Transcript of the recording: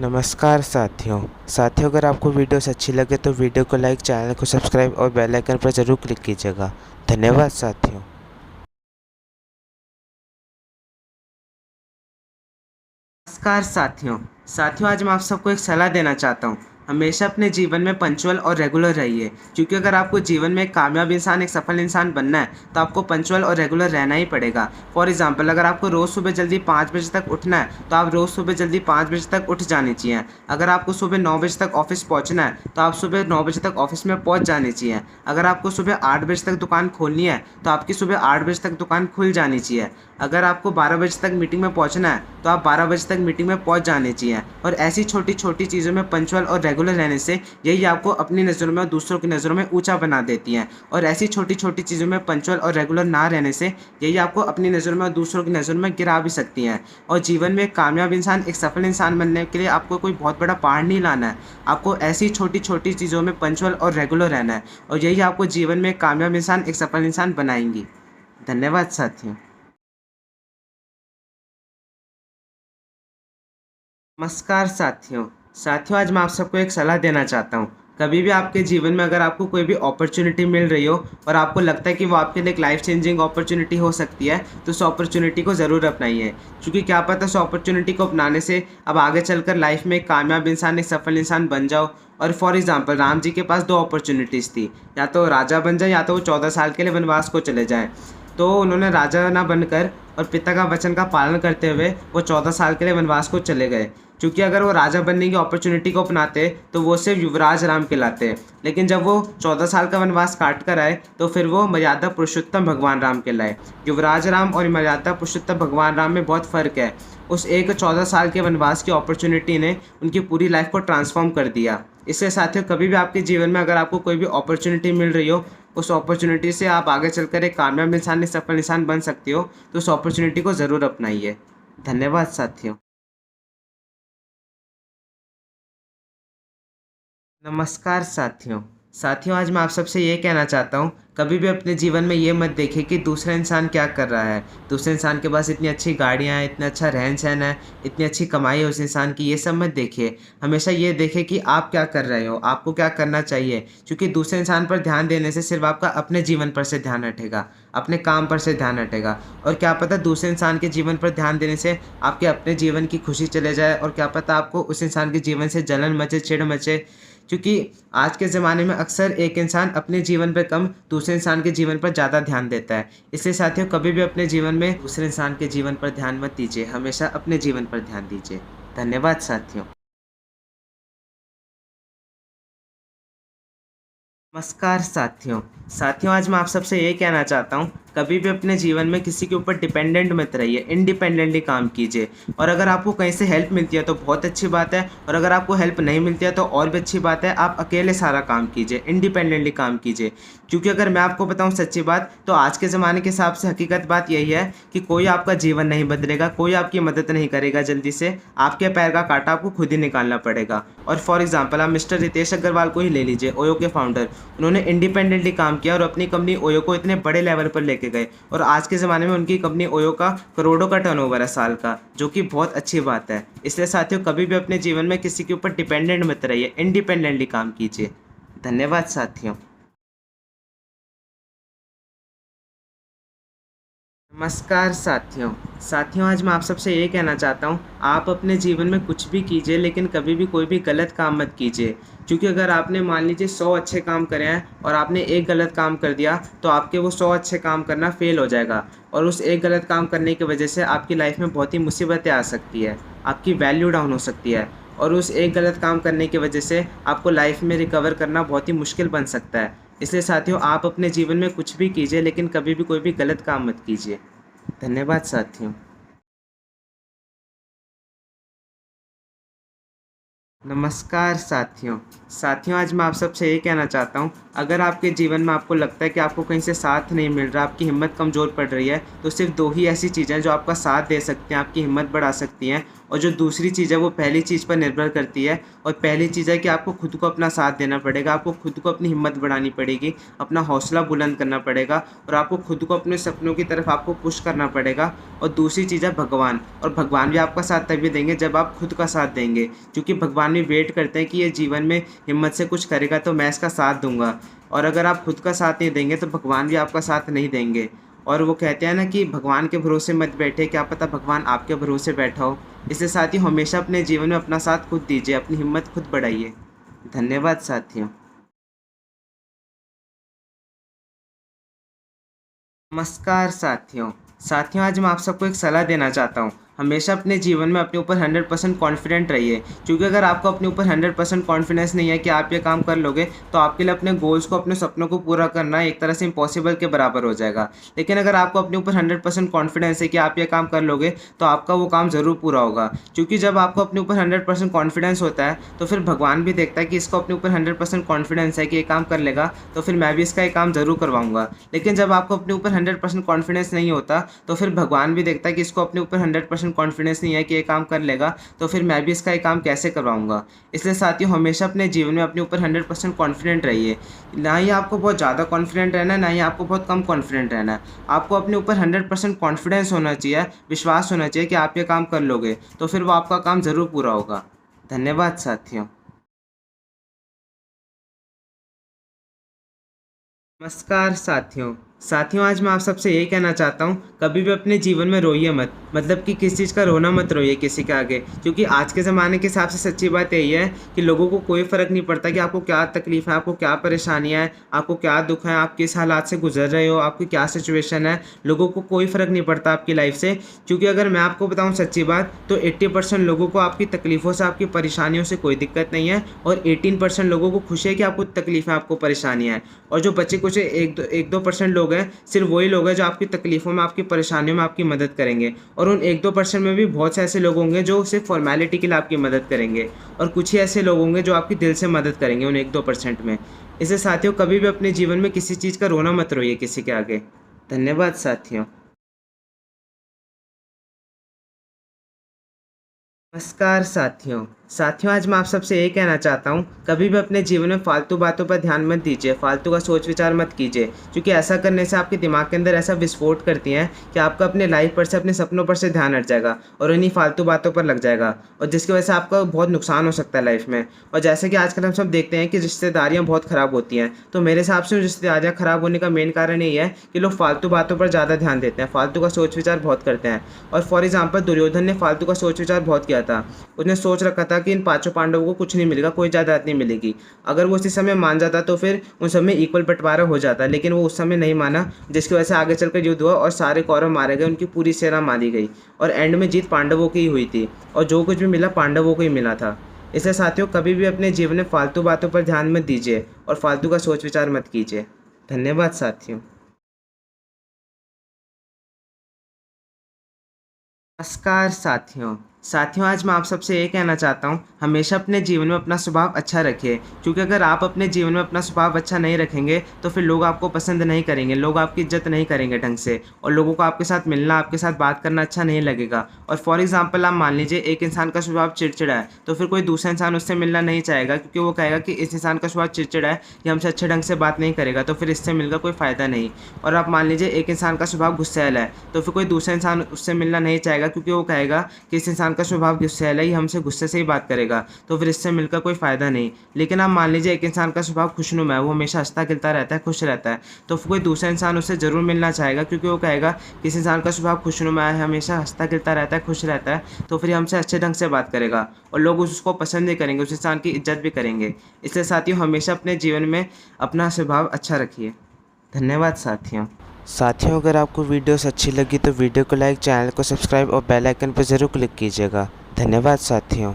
नमस्कार साथियों अगर आपको वीडियोस अच्छी लगे तो वीडियो को लाइक, चैनल को सब्सक्राइब और बेल आइकन पर ज़रूर क्लिक कीजिएगा। धन्यवाद साथियों। नमस्कार साथियों साथियों आज मैं आप सबको एक सलाह देना चाहता हूँ। हमेशा अपने जीवन में पंचुअल और रेगुलर रहिए, क्योंकि अगर आपको जीवन में एक कामयाब इंसान, एक सफल इंसान बनना है तो आपको पंचुअल और रेगुलर रहना ही पड़ेगा। फॉर एग्जांपल, अगर आपको रोज़ सुबह जल्दी 5 बजे तक उठना है तो आप रोज़ सुबह जल्दी 5 बजे तक उठ जानी चाहिए। अगर आपको सुबह 9 बजे तक ऑफिस पहुँचना है तो आप सुबह 9 बजे तक ऑफिस में पहुँच जानी चाहिए। अगर आपको सुबह 8 बजे तक दुकान खोलनी है तो आपकी सुबह 8 बजे तक दुकान खुल जानी चाहिए। अगर आपको 12 बजे तक मीटिंग में पहुँचना है तो आप 12 बजे तक मीटिंग में पहुँच जाने चाहिए। और ऐसी छोटी छोटी चीज़ों में पंचुअल और रेगुलर रहने से यही आपको अपनी नज़रों में और दूसरों की नज़रों में ऊंचा बना देती हैं। और ऐसी छोटी छोटी चीज़ों में पंचुअल और रेगुलर ना रहने से यही आपको अपनी नज़रों में और दूसरों की नज़रों में गिरा भी सकती हैं। और जीवन में एक कामयाब इंसान, एक सफल इंसान बनने के लिए आपको कोई बहुत बड़ा पहाड़ नहीं लाना है। आपको ऐसी छोटी छोटी चीज़ों में पंचुअल और रेगुलर रहना है, और यही आपको जीवन में एक कामयाब इंसान, एक सफल इंसान बनाएंगी। धन्यवाद साथियों। नमस्कार साथियों आज मैं आप सबको एक सलाह देना चाहता हूँ। कभी भी आपके जीवन में अगर आपको कोई भी अपॉर्चुनिटी मिल रही हो और आपको लगता है कि वो आपके लिए एक लाइफ चेंजिंग अपॉर्चुनिटी हो सकती है, तो उस अपॉर्चुनिटी को ज़रूर अपनाइए। क्योंकि क्या पता उस अपॉर्चुनिटी को अपनाने से अब आगे चलकर लाइफ में एक कामयाब इंसान, एक सफल इंसान बन जाओ। और फॉर एग्जाम्पल, राम जी के पास दो अपॉर्चुनिटीज़ थी, या तो राजा बन जाए या तो वो 14 साल के लिए वनवास को चले जाएँ। तो उन्होंने राजा ना बनकर और पिता का वचन का पालन करते हुए वो 14 साल के लिए वनवास को चले गए। क्योंकि अगर वो राजा बनने की अपॉर्चुनिटी को अपनाते तो वो सिर्फ युवराज राम कहलाते, लेकिन जब वो 14 साल का वनवास काट कर आए तो फिर वो मर्यादा पुरुषोत्तम भगवान राम कहलाए। युवराज राम और मर्यादा पुरुषोत्तम भगवान राम में बहुत फ़र्क है। उस एक 14 साल के वनवास की अपॉर्चुनिटी ने उनकी पूरी लाइफ को ट्रांसफॉर्म कर दिया। इससे साथियों, कभी भी आपके जीवन में अगर आपको कोई भी अपॉर्चुनिटी मिल रही हो, उस अपॉर्चुनिटी से आप आगे चलकर एक कामयाब इंसान, एक सफल इंसान बन सकते हो, तो उस अपॉर्चुनिटी को ज़रूर अपनाइए। धन्यवाद साथियों। नमस्कार साथियों आज मैं आप सबसे ये कहना चाहता हूँ, कभी भी अपने जीवन में ये मत देखिए कि दूसरा इंसान क्या कर रहा है। दूसरे इंसान के पास इतनी अच्छी गाड़ियाँ हैं, इतना अच्छा रहन सहन है, इतनी अच्छी कमाई है उस इंसान की, ये सब मत देखिए। हमेशा ये देखें कि आप क्या कर रहे हो, आपको क्या करना चाहिए। क्योंकि दूसरे इंसान पर ध्यान देने से सिर्फ आपका अपने जीवन पर से ध्यान हटेगा, अपने काम पर से ध्यान हटेगा। और क्या पता दूसरे इंसान के जीवन पर ध्यान देने से आपके अपने जीवन की खुशी चले जाए, और क्या पता आपको उस इंसान के जीवन से जलन मचे, चिढ़ मचे। क्योंकि आज के ज़माने में अक्सर एक इंसान अपने जीवन पर कम, दूसरे इंसान के जीवन पर ज़्यादा ध्यान देता है। इसलिए साथियों, कभी भी अपने जीवन में दूसरे इंसान के जीवन पर ध्यान मत दीजिए, हमेशा अपने जीवन पर ध्यान दीजिए। धन्यवाद साथियों। नमस्कार साथियों आज मैं आप सबसे ये कहना चाहता हूँ, कभी भी अपने जीवन में किसी के ऊपर डिपेंडेंट मत रहिए, इंडिपेंडेंटली काम कीजिए। और अगर आपको कहीं से हेल्प मिलती है तो बहुत अच्छी बात है, और अगर आपको हेल्प नहीं मिलती है तो और भी अच्छी बात है। आप अकेले सारा काम कीजिए, इंडिपेंडेंटली काम कीजिए। क्योंकि अगर मैं आपको बताऊँ सच्ची बात, तो आज के ज़माने के हिसाब से हकीकत बात यही है कि कोई आपका जीवन नहीं बदलेगा, कोई आपकी मदद नहीं करेगा जल्दी से। आपके पैर का कांटा आपको खुद ही निकालना पड़ेगा। और फॉर एग्जाम्पल, आप मिस्टर रितेश अग्रवाल को ही ले लीजिए, ओयो के फाउंडर। उन्होंने इंडिपेंडेंटली काम किया और अपनी कंपनी ओयो को इतने बड़े लेवल पर लेके गए, और आज के ज़माने में उनकी कंपनी ओयो का करोड़ों का टर्नओवर है साल का, जो कि बहुत अच्छी बात है। इसलिए साथियों, कभी भी अपने जीवन में किसी के ऊपर डिपेंडेंट मत रहिए, इंडिपेंडेंटली काम कीजिए। धन्यवाद साथियों। नमस्कार साथियों आज मैं आप सबसे ये कहना चाहता हूँ, आप अपने जीवन में कुछ भी कीजिए, लेकिन कभी भी कोई भी गलत काम मत कीजिए। क्योंकि अगर आपने मान लीजिए 100 अच्छे काम करे हैं और आपने एक गलत काम कर दिया, तो आपके वो 100 अच्छे काम करना फेल हो जाएगा। और उस एक गलत काम करने की वजह से आपकी लाइफ में बहुत ही मुसीबतें आ सकती है, आपकी वैल्यू डाउन हो सकती है। और उस एक गलत काम करने की वजह से आपको लाइफ में रिकवर करना बहुत ही मुश्किल बन सकता है। इसलिए साथियों, आप अपने जीवन में कुछ भी कीजिए, लेकिन कभी भी कोई भी गलत काम मत कीजिए। धन्यवाद साथियों। नमस्कार साथियों आज मैं आप सबसे ये कहना चाहता हूँ, अगर आपके जीवन में आपको लगता है कि आपको कहीं से साथ नहीं मिल रहा, आपकी हिम्मत कमज़ोर पड़ रही है, तो सिर्फ 2 ही ऐसी चीज़ें हैं जो आपका साथ दे सकती हैं, आपकी हिम्मत बढ़ा सकती हैं। और जो दूसरी चीज़ है वो पहली चीज़ पर निर्भर करती है। और पहली चीज़ है कि आपको खुद को अपना साथ देना पड़ेगा, आपको खुद को अपनी हिम्मत बढ़ानी पड़ेगी, अपना हौसला बुलंद करना पड़ेगा और आपको खुद को अपने सपनों की तरफ आपको पुश करना पड़ेगा। और दूसरी चीज़ है भगवान, और भगवान भी आपका साथ तभी देंगे जब आप खुद का साथ देंगे, क्योंकि भगवान भी वेट करते हैं कि ये जीवन में हिम्मत से कुछ करेगा तो मैं इसका साथ दूंगा। और अगर आप खुद का साथ नहीं देंगे तो भगवान भी आपका साथ नहीं देंगे। और वो कहते हैं ना कि भगवान के भरोसे मत बैठे, क्या पता भगवान आपके भरोसे बैठा हो। इसलिए साथियों हमेशा अपने जीवन में अपना साथ खुद दीजिए, अपनी हिम्मत खुद बढ़ाइए। धन्यवाद साथियों। नमस्कार साथियों आज मैं आप सबको एक सलाह देना चाहता हूँ। हमेशा अपने जीवन में अपने ऊपर 100% कॉन्फिडेंट रहिए, क्योंकि अगर आपको अपने ऊपर 100% कॉन्फिडेंस नहीं है कि आप ये काम कर लोगे, तो आपके लिए अपने गोल्स को, अपने सपनों को पूरा करना एक तरह से इम्पॉसिबल के बराबर हो जाएगा। लेकिन अगर आपको अपने ऊपर 100% कॉन्फिडेंस है कि आप ये काम कर लोगे, तो आपका वो काम ज़रूर पूरा होगा। क्योंकि जब आपको अपने ऊपर 100% कॉन्फिडेंस होता है, तो फिर भगवान भी देखता है कि इसको अपने ऊपर 100% कॉन्फिडेंस है कि ये काम कर लेगा, तो फिर मैं भी इसका ये काम ज़रूर करवाऊंगा। लेकिन जब आपको अपने ऊपर 100% कॉन्फिडेंस नहीं होता, तो फिर भगवान भी देखता है कि इसको अपने ऊपर 100% कॉन्फिडेंस नहीं है कि ये काम कर लेगा, तो फिर मैं भी इसका ये काम कैसे करवाऊंगा। इसलिए साथियों हमेशा अपने जीवन में अपने ऊपर 100% कॉन्फिडेंट रहिए। ना ही आपको बहुत ज़्यादा कॉन्फिडेंट रहना है, ना ही आपको बहुत कम कॉन्फिडेंट रहना है। आपको अपने ऊपर 100% कॉन्फिडेंस होना चाहिए, विश्वास होना चाहिए कि आप ये काम कर लोगे, तो फिर वो आपका काम ज़रूर पूरा होगा। धन्यवाद साथियों। नमस्कार साथियों आज मैं आप सबसे यही कहना चाहता हूँ, कभी भी अपने जीवन में रोइए मत। मतलब कि किसी चीज़ का रोना मत रोइए किसी के आगे, क्योंकि आज के ज़माने के हिसाब से सच्ची बात यही है कि लोगों को कोई फ़र्क नहीं पड़ता कि आपको क्या तकलीफ़ है, आपको क्या परेशानियाँ है, आपको क्या दुख है, आप किस हालात से गुजर रहे हो, आपकी क्या सिचुएशन है। लोगों को कोई फ़र्क नहीं पड़ता आपकी लाइफ से, क्योंकि अगर मैं आपको बताऊँ सच्ची बात, तो 80% लोगों को आपकी तकलीफ़ों से, आपकी परेशानियों से कोई दिक्कत नहीं है, और 18% लोगों को खुशी है कि आपको तकलीफ़ है, आपको परेशानियाँ हैं। और जो बचे कुछ 1-2% लोग हैं, सिर्फ वही लोग हैं जो आपकी तकलीफ़ों में, आपकी परेशानियों में आपकी मदद करेंगे। और उन 1-2% में भी बहुत से ऐसे लोग होंगे जो सिर्फ फॉर्मेलिटी के लिए आपकी मदद करेंगे, और कुछ ही ऐसे लोग होंगे जो आपकी दिल से मदद करेंगे उन 1-2% में। इसलिए साथियों कभी भी अपने जीवन में किसी चीज़ का रोना मत रोइए किसी के आगे। धन्यवाद साथियों। नमस्कार साथियों आज मैं आप सबसे ये कहना चाहता हूँ, कभी भी अपने जीवन में फालतू बातों पर ध्यान मत दीजिए, फालतू का सोच विचार मत कीजिए, क्योंकि ऐसा करने से आपके दिमाग के अंदर ऐसा विस्फोट करती हैं कि आपका अपने लाइफ पर से, अपने सपनों पर से ध्यान हट जाएगा और उन्हीं फालतू बातों पर लग जाएगा, और जिसकी वजह से आपका बहुत नुकसान हो सकता है लाइफ में। और जैसे कि आजकल हम सब देखते हैं कि रिश्तेदारियाँ बहुत ख़राब होती हैं, तो मेरे हिसाब से रिश्तेदारियाँ ख़राब होने का मेन कारण यही है कि लोग फालतू बातों पर ज़्यादा ध्यान देते हैं, फालतू का सोच विचार बहुत करते हैं। और फॉर एग्जाम्पल दुर्योधन ने फालतू का सोच विचार बहुत किया था। उसने सोच रखा था कि इन 5 पांडवों को कुछ नहीं मिलेगा, कोई जायदाद नहीं मिलेगी। अगर वो उसी समय मान जाता तो फिर उन सब में इक्वल बंटवारा हो जाता, लेकिन वो उस समय नहीं माना, जिसकी वजह से आगे चलकर युद्ध हुआ और सारे कौरव मारे गए, उनकी पूरी सेना मारी गई, और एंड में जीत पांडवों की ही हुई थी, और जो कुछ भी मिला पांडवों को ही मिला था। इसलिए साथियों कभी भी अपने जीवन में फालतू बातों पर ध्यान मत दीजिए और फालतू का सोच विचार मत कीजिए। धन्यवाद साथियों। नमस्कार साथियों आज मैं आप सबसे ये कहना चाहता हूँ, हमेशा अपने जीवन में अपना स्वभाव अच्छा रखिए, क्योंकि अगर आप अपने जीवन में अपना स्वभाव अच्छा नहीं रखेंगे तो फिर लोग आपको पसंद नहीं करेंगे, लोग आपकी इज्जत नहीं करेंगे ढंग से, और लोगों को आपके साथ मिलना, आपके साथ बात करना अच्छा नहीं लगेगा। और फॉर एग्जाम्पल आप मान लीजिए एक इंसान का स्वभाव चिड़चिड़ा है, तो फिर कोई दूसरा इंसान उससे मिलना नहीं चाहेगा, क्योंकि वो कहेगा कि इस इंसान का स्वभाव चिड़चिड़ा है, ये हमसे अच्छे ढंग से बात नहीं करेगा, तो फिर इससे मिलकर कोई फ़ायदा नहीं। और आप मान लीजिए एक इंसान का स्वभाव गुस्सैल है, तो फिर कोई दूसरा इंसान उससे मिलना नहीं चाहेगा, क्योंकि वो कहेगा कि इस इंसान का स्वभाव गुस्सैल है, ही हमसे गुस्से से ही बात करेगा, तो फिर इससे मिलकर कोई फ़ायदा नहीं। लेकिन आप मान लीजिए एक इंसान का स्वभाव खुशनुमा है, वो हमेशा हंसता खिलता रहता है, खुश रहता है, तो फिर कोई दूसरा इंसान उससे ज़रूर मिलना चाहेगा, क्योंकि वो कहेगा कि इस इंसान का स्वभाव खुशनुमा है, हमेशा हंसता खिलता रहता है, खुश रहता है, तो फिर हमसे अच्छे ढंग से बात करेगा, और लोग उसको पसंद नहीं करेंगे, उस इंसान की इज्जत भी करेंगे। इसलिए साथियों हमेशा अपने जीवन में अपना स्वभाव अच्छा रखिए। धन्यवाद साथियों अगर आपको वीडियोस अच्छी लगी तो वीडियो को लाइक, चैनल को सब्सक्राइब और बेल आइकन पर ज़रूर क्लिक कीजिएगा। धन्यवाद साथियों।